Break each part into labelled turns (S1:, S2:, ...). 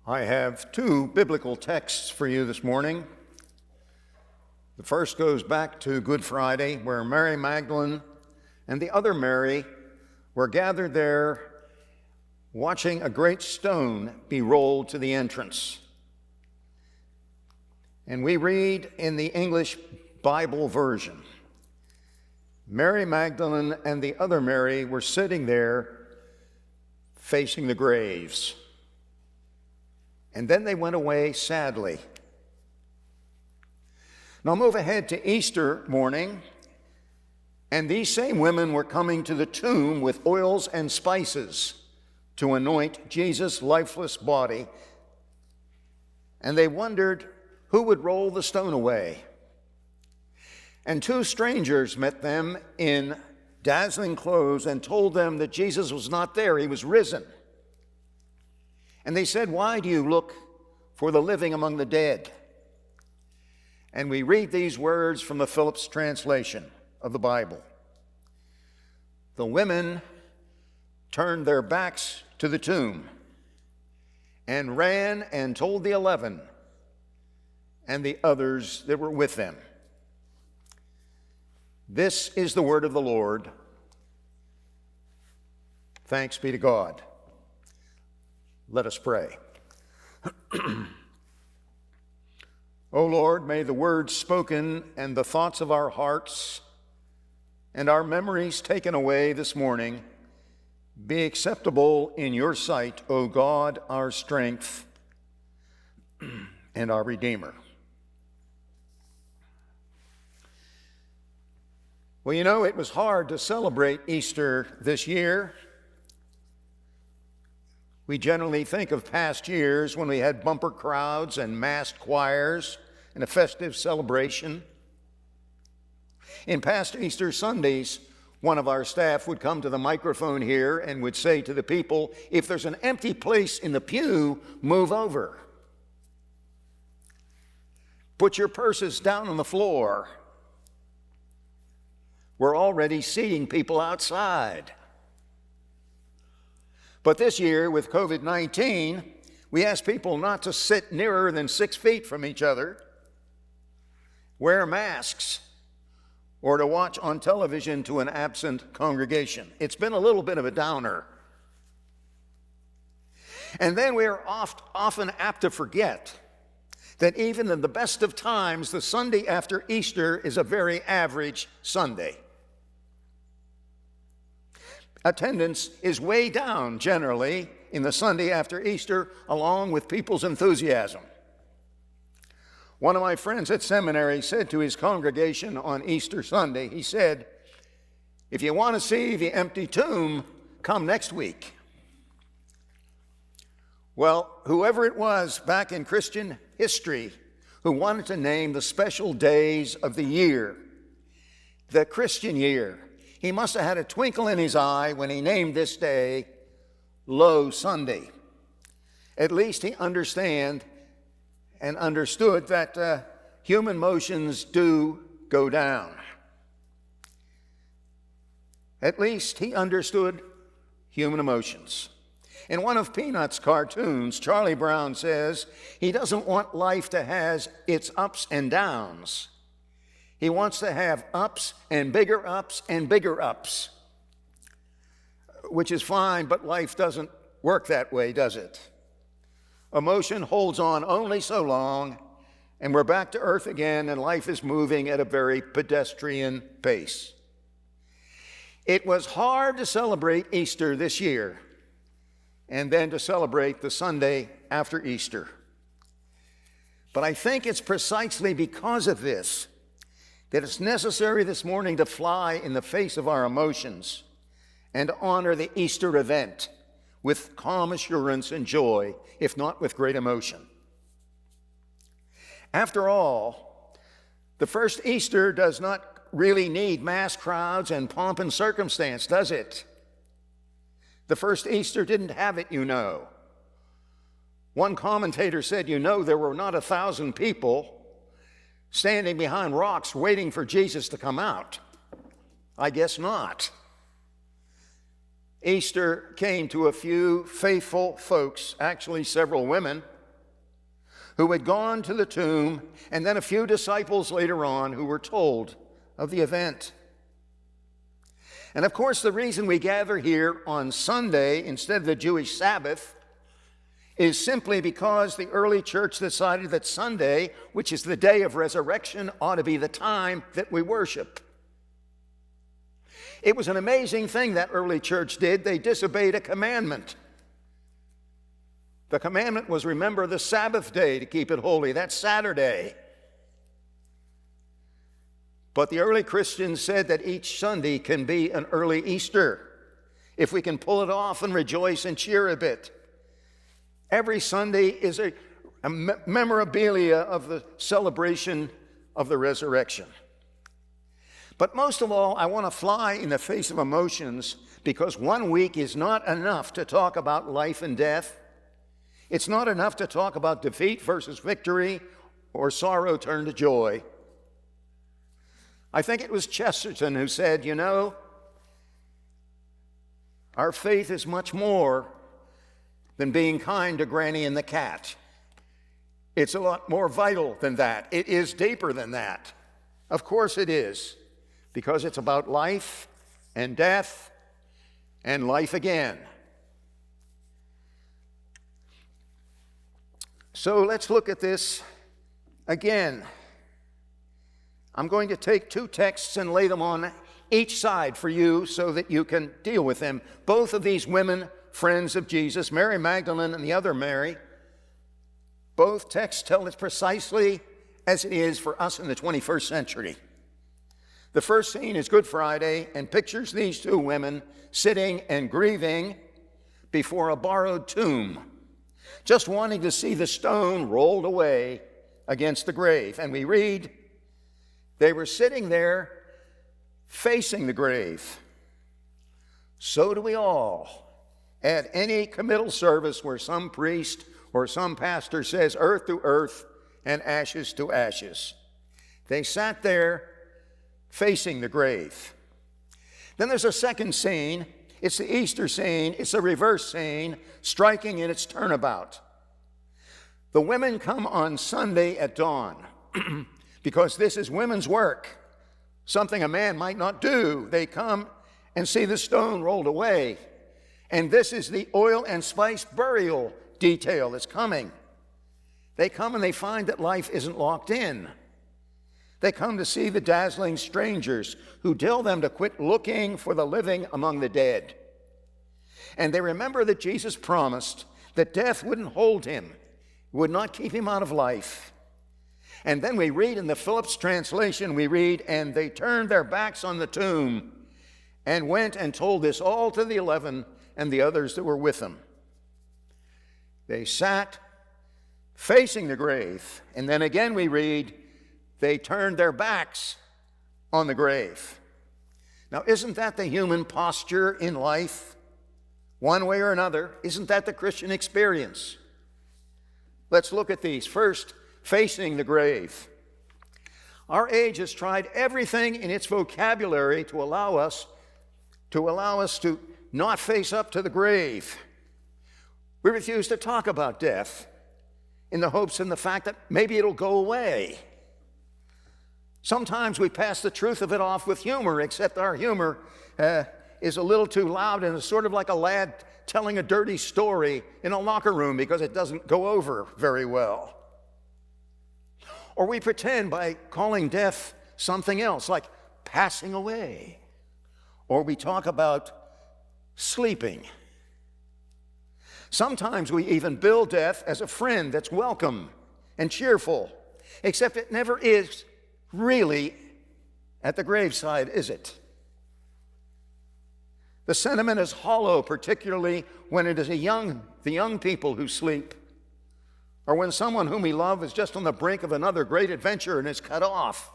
S1: I have two biblical texts for you this morning. The first goes back to Good Friday, where Mary Magdalene and the other Mary were gathered there watching a great stone be rolled to the entrance. And we read in the English Bible version, Mary Magdalene and the other Mary were sitting there facing the graves. And then they went away sadly. Now move ahead to Easter morning, and these same women were coming to the tomb with oils and spices to anoint Jesus' lifeless body, and they wondered who would roll the stone away. And two strangers met them in dazzling clothes and told them that Jesus was not there, he was risen. And they said, "Why do you look for the living among the dead?" And we read these words from the Phillips translation of the Bible. The women turned their backs to the tomb and ran and told the 11 and the others that were with them. This is the word of the Lord. Thanks be to God. Let us pray. O Lord, may the words spoken and the thoughts of our hearts and our memories taken away this morning be acceptable in your sight, O God, our strength and our Redeemer. Well, you know, it was hard to celebrate Easter this year. We generally think of past years when we had bumper crowds and massed choirs and a festive celebration. In past Easter Sundays, one of our staff would come to the microphone here and would say to the people, if there's an empty place in the pew, move over. Put your purses down on the floor. We're already seating people outside. But this year, with COVID-19, we ask people not to sit nearer than 6 feet from each other, wear masks, or to watch on television to an absent congregation. It's been a little bit of a downer. And then we are often apt to forget that even in the best of times, the Sunday after Easter is a very average Sunday. Attendance is way down generally in the Sunday after Easter, along with people's enthusiasm. One of my friends at seminary said to his congregation on Easter Sunday, he said, if you want to see the empty tomb, come next week. Well, whoever it was back in Christian history who wanted to name the special days of the year, the Christian year, he must have had a twinkle in his eye when he named this day Low Sunday. At least he understood that human motions do go down. At least he understood human emotions. In one of Peanuts' cartoons, Charlie Brown says he doesn't want life to have its ups and downs. He wants to have ups and bigger ups and bigger ups, which is fine, but life doesn't work that way, does it? Emotion holds on only so long, and we're back to earth again, and life is moving at a very pedestrian pace. It was hard to celebrate Easter this year, and then to celebrate the Sunday after Easter. But I think it's precisely because of this that it's necessary this morning to fly in the face of our emotions and honor the Easter event with calm assurance and joy, if not with great emotion. After all, the first Easter does not really need mass crowds and pomp and circumstance, does it? The first Easter didn't have it, you know. One commentator said, there were not 1,000 people standing behind rocks waiting for Jesus to come out. I guess not. Easter came to a few faithful folks, actually several women, who had gone to the tomb, and then a few disciples later on who were told of the event. And of course, the reason we gather here on Sunday instead of the Jewish Sabbath is simply because the early church decided that Sunday, which is the day of resurrection, ought to be the time that we worship. It was an amazing thing that early church did. They disobeyed a commandment. The commandment was, remember the Sabbath day to keep it holy. That's Saturday. But the early Christians said that each Sunday can be an early Easter if we can pull it off and rejoice and cheer a bit. Every Sunday is a memorabilia of the celebration of the resurrection. But most of all, I want to fly in the face of emotions, because 1 week is not enough to talk about life and death. It's not enough to talk about defeat versus victory or sorrow turned to joy. I think it was Chesterton who said, you know, our faith is much more than being kind to Granny and the cat. It's a lot more vital than that. It is deeper than that. Of course it is, because it's about life and death and life again. So let's look at this again. I'm going to take two texts and lay them on each side for you so that you can deal with them. Both of these women, friends of Jesus, Mary Magdalene and the other Mary, both texts tell it precisely as it is for us in the 21st century. The first scene is Good Friday and pictures these two women sitting and grieving before a borrowed tomb, just wanting to see the stone rolled away against the grave. And we read, they were sitting there facing the grave. So do we all at any committal service where some priest or some pastor says earth to earth and ashes to ashes. They sat there facing the grave. Then there's a second scene. It's the Easter scene. It's a reverse scene, striking in its turnabout. The women come on Sunday at dawn because this is women's work, something a man might not do. They come and see the stone rolled away. And this is the oil and spice burial detail that's coming. They come and they find that life isn't locked in. They come to see the dazzling strangers who tell them to quit looking for the living among the dead. And they remember that Jesus promised that death wouldn't hold him, would not keep him out of life. And then we read in the Phillips translation, we read, and they turned their backs on the tomb and went and told this all to the 11 and the others that were with them. They sat facing the grave. And then again we read, they turned their backs on the grave. Now, isn't that the human posture in life? One way or another, isn't that the Christian experience? Let's look at these. First, facing the grave. Our age has tried everything in its vocabulary to allow us to not face up to the grave. We refuse to talk about death in the hopes and the fact that maybe it'll go away. Sometimes we pass the truth of it off with humor, except our humor is a little too loud and is sort of like a lad telling a dirty story in a locker room because it doesn't go over very well. Or we pretend by calling death something else, like passing away. Or we talk about sleeping. Sometimes we even bill death as a friend that's welcome and cheerful, except it never is really at the graveside, is it? The sentiment is hollow, particularly when it is the young people who sleep, or when someone whom we love is just on the brink of another great adventure and is cut off.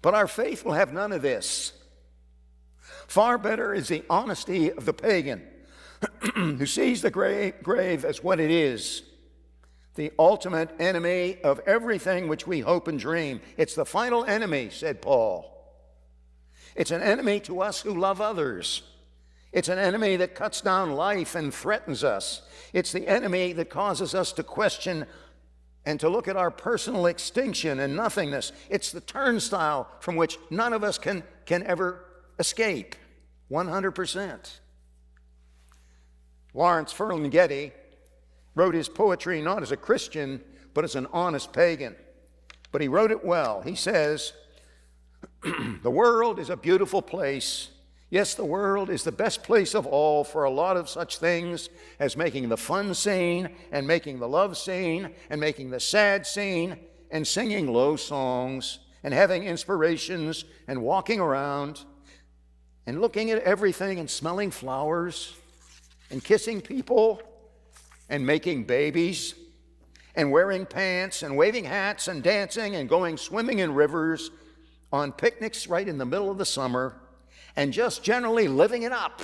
S1: But our faith will have none of this. Far better is the honesty of the pagan who sees the grave as what it is, the ultimate enemy of everything which we hope and dream. It's the final enemy, said Paul. It's an enemy to us who love others. It's an enemy that cuts down life and threatens us. It's the enemy that causes us to question and to look at our personal extinction and nothingness. It's the turnstile from which none of us can ever escape, 100%. Lawrence Ferlinghetti wrote his poetry not as a Christian, but as an honest pagan. But he wrote it well. He says, "The world is a beautiful place. Yes, the world is the best place of all for a lot of such things as making the fun scene and making the love scene and making the sad scene and singing low songs and having inspirations and walking around and looking at everything and smelling flowers and kissing people and making babies and wearing pants and waving hats and dancing and going swimming in rivers on picnics right in the middle of the summer and just generally living it up."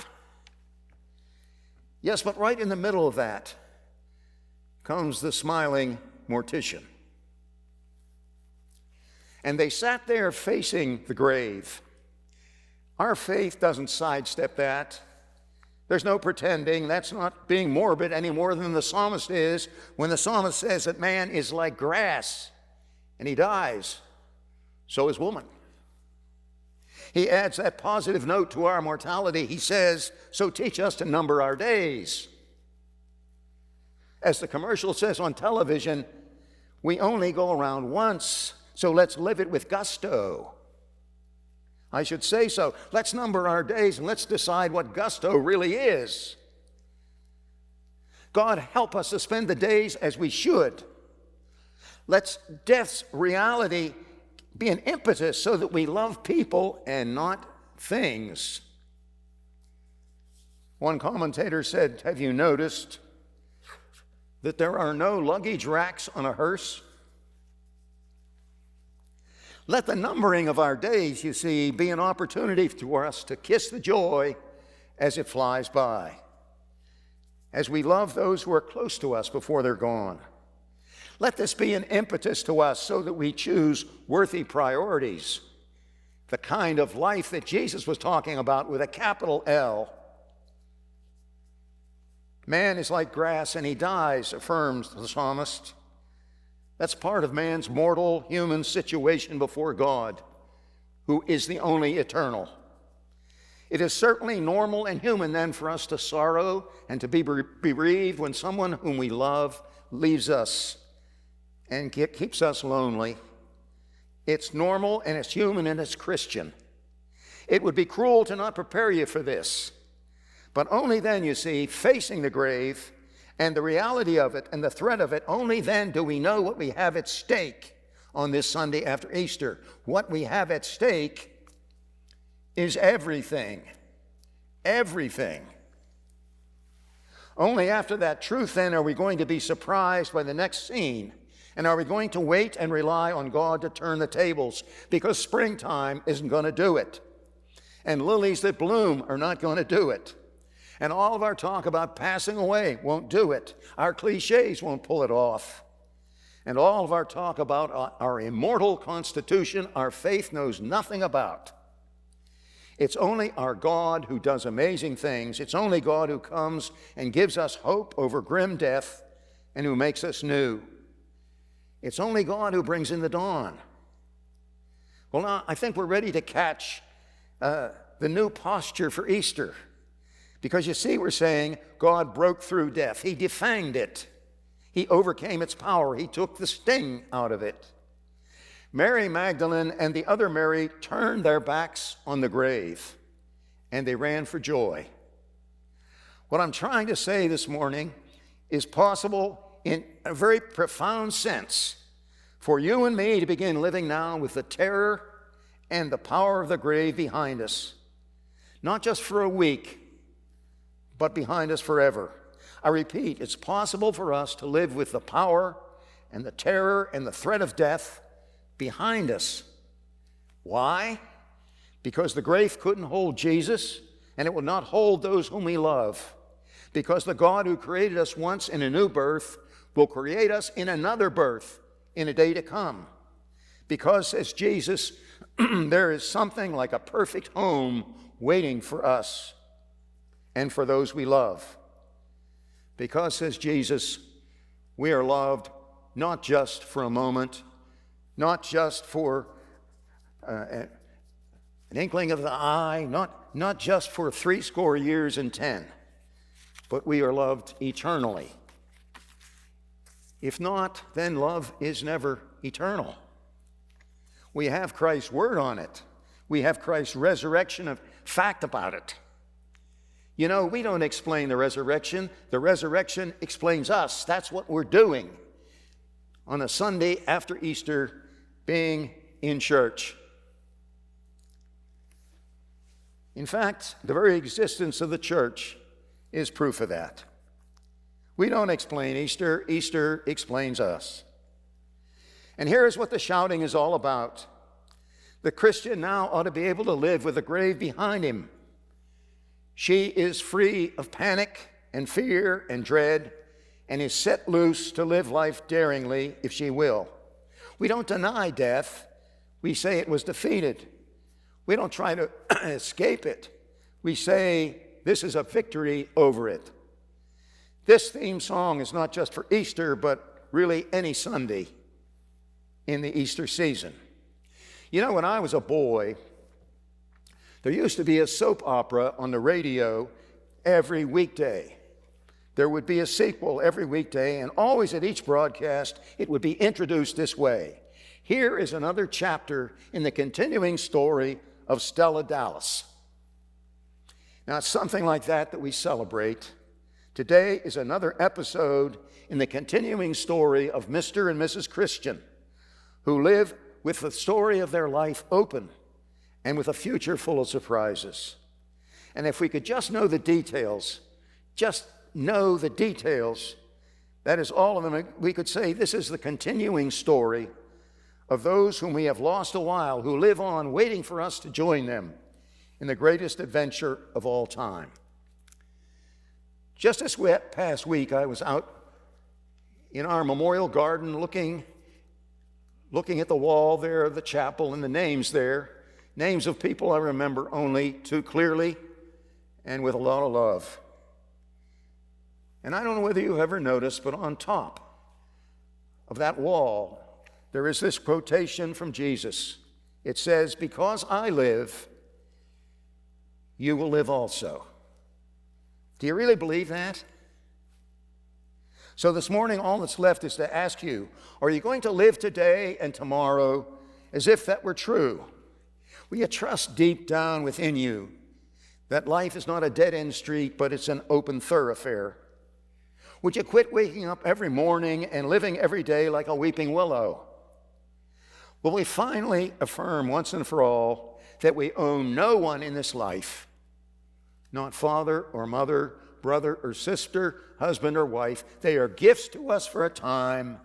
S1: Yes, but right in the middle of that comes the smiling mortician. And they sat there facing the grave. Our faith doesn't sidestep that. There's no pretending. That's not being morbid any more than the psalmist is when the psalmist says that man is like grass and he dies. So is woman. He adds that positive note to our mortality. He says, "So teach us to number our days." As the commercial says on television, we only go around once, so let's live it with gusto. I should say so. Let's number our days and let's decide what gusto really is. God, help us to spend the days as we should. Let death's reality be an impetus so that we love people and not things. One commentator said, "Have you noticed that there are no luggage racks on a hearse?" Let the numbering of our days, you see, be an opportunity for us to kiss the joy as it flies by, as we love those who are close to us before they're gone. Let this be an impetus to us so that we choose worthy priorities, the kind of life that Jesus was talking about with a capital L. Man is like grass and he dies, affirms the psalmist. That's part of man's mortal human situation before God, who is the only eternal. It is certainly normal and human then for us to sorrow and to be bereaved when someone whom we love leaves us and keeps us lonely. It's normal and it's human and it's Christian. It would be cruel to not prepare you for this. But only then, you see, facing the grave and the reality of it and the threat of it, only then do we know what we have at stake on this Sunday after Easter. What we have at stake is everything. Everything. Only after that truth, then, are we going to be surprised by the next scene. And are we going to wait and rely on God to turn the tables? Because springtime isn't going to do it. And lilies that bloom are not going to do it. And all of our talk about passing away won't do it. Our cliches won't pull it off. And all of our talk about our immortal constitution, our faith knows nothing about. It's only our God who does amazing things. It's only God who comes and gives us hope over grim death and who makes us new. It's only God who brings in the dawn. Well, now, I think we're ready to catch the new posture for Easter. Because you see, we're saying God broke through death. He defanged it. He overcame its power. He took the sting out of it. Mary Magdalene and the other Mary turned their backs on the grave, and they ran for joy. What I'm trying to say this morning is possible in a very profound sense for you and me to begin living now with the terror and the power of the grave behind us. Not just for a week, but behind us forever. I repeat, it's possible for us to live with the power and the terror and the threat of death behind us. Why? Because the grave couldn't hold Jesus, and it will not hold those whom we love. Because the God who created us once in a new birth will create us in another birth in a day to come. Because, says Jesus, there is something like a perfect home waiting for us and for those we love. Because, says Jesus, we are loved not just for a moment, not just for an inkling of the eye, not just for 80 years and 10, but we are loved eternally. If not, then love is never eternal. We have Christ's word on it. We have Christ's resurrection of fact about it. You know, we don't explain the resurrection. The resurrection explains us. That's what we're doing on a Sunday after Easter, being in church. In fact, the very existence of the church is proof of that. We don't explain Easter. Easter explains us. And here's what the shouting is all about. The Christian now ought to be able to live with the grave behind him. She is free of panic and fear and dread and is set loose to live life daringly if she will. We don't deny death. We say it was defeated. We don't try to escape it. We say this is a victory over it. This theme song is not just for Easter, but really any Sunday in the Easter season. You know, when I was a boy, there used to be a soap opera on the radio every weekday. There would be a sequel every weekday, and always at each broadcast, it would be introduced this way. Here is another chapter in the continuing story of Stella Dallas. Now, it's something like that we celebrate. Today is another episode in the continuing story of Mr. and Mrs. Christian, who live with the story of their life open and with a future full of surprises. And if we could just know the details, that is all of them, we could say this is the continuing story of those whom we have lost a while, who live on waiting for us to join them in the greatest adventure of all time. Just this past week, I was out in our memorial garden looking at the wall there of the chapel and the names there, names of people I remember only too clearly and with a lot of love. And I don't know whether you've ever noticed, but on top of that wall, there is this quotation from Jesus. It says, "Because I live, you will live also." Do you really believe that? So this morning, all that's left is to ask you, are you going to live today and tomorrow as if that were true? Will you trust deep down within you that life is not a dead-end street, but it's an open thoroughfare? Would you quit waking up every morning and living every day like a weeping willow? Will we finally affirm once and for all that we own no one in this life, not father or mother, brother or sister, husband or wife? They are gifts to us for a time.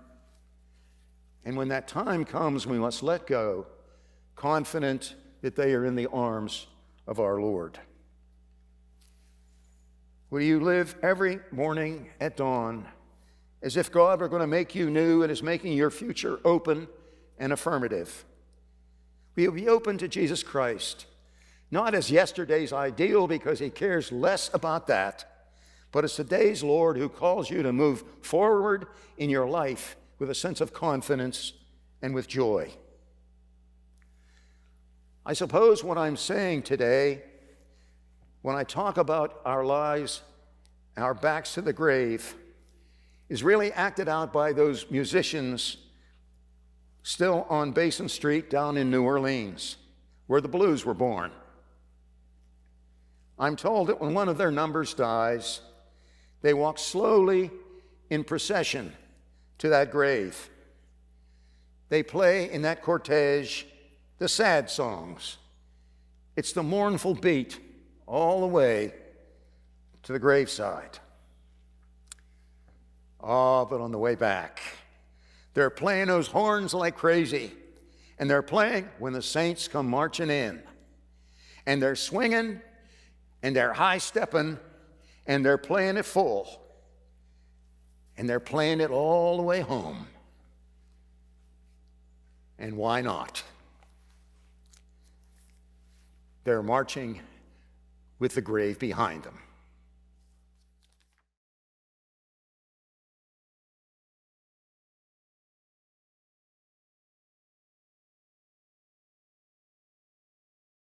S1: And when that time comes, we must let go, confident that they are in the arms of our Lord. Will you live every morning at dawn as if God were going to make you new and is making your future open and affirmative? Will you be open to Jesus Christ, not as yesterday's ideal because he cares less about that, but as today's Lord who calls you to move forward in your life with a sense of confidence and with joy? I suppose what I'm saying today, when I talk about our lives, our backs to the grave, is really acted out by those musicians still on Basin Street down in New Orleans, where the blues were born. I'm told that when one of their numbers dies, they walk slowly in procession to that grave. They play in that cortege the sad songs. It's the mournful beat all the way to the graveside. But on the way back, they're playing those horns like crazy, and they're playing when the saints come marching in, and they're swinging, and they're high-stepping, and they're playing it full, and they're playing it all the way home. And why not? They're marching with the grave behind them.